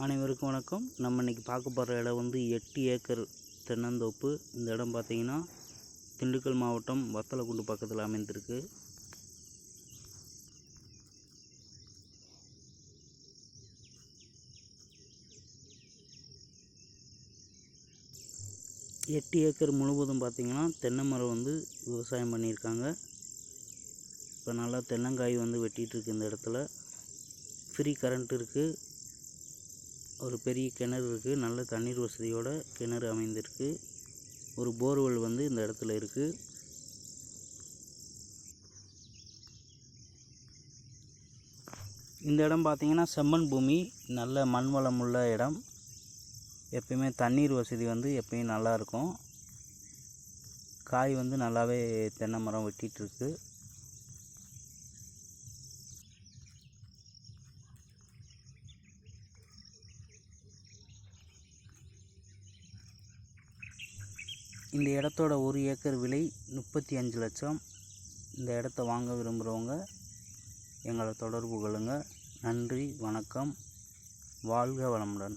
அனைவருக்கும் வணக்கம். நம்ம இன்றைக்கி பார்க்க போகிற இடம் வந்து 8 ஏக்கர் தென்னந்தோப்பு. இந்த இடம் பார்த்திங்கன்னா திண்டுக்கல் மாவட்டம் வத்தலக்குண்டு பக்கத்தில் அமைந்திருக்கு. எட்டு ஏக்கர் முழுவதும் பார்த்திங்கன்னா தென்னை மரம் வந்து விவசாயம் பண்ணியிருக்காங்க. இப்போ நல்லா தென்னங்காய் வந்து வெட்டிகிட்ருக்கு. இந்த இடத்துல ஃப்ரீ கரண்ட் இருக்குது. ஒரு பெரிய கிணறு இருக்குது. நல்ல தண்ணீர் வசதியோட கிணறு அமைந்திருக்கு. ஒரு போர்வெல் வந்து இந்த இடத்துல இருக்குது. இந்த இடம் பார்த்திங்கன்னா செம்மண் பூமி, நல்ல மண் வளம் உள்ள இடம். எப்பயுமே தண்ணீர் வசதி வந்து எப்பயும் நல்லாயிருக்கும். காய் வந்து நல்லாவே தென்னை மரம் வெட்டிகிட்ருக்கு. இந்த இடத்தோட 1 ஏக்கர் விலை 35 லட்சம். இந்த இடத்த வாங்க விரும்புகிறவங்க எங்களை தொடர்பு கொள்ளுங்கள். நன்றி, வணக்கம், வாழ்க வளமுடன்.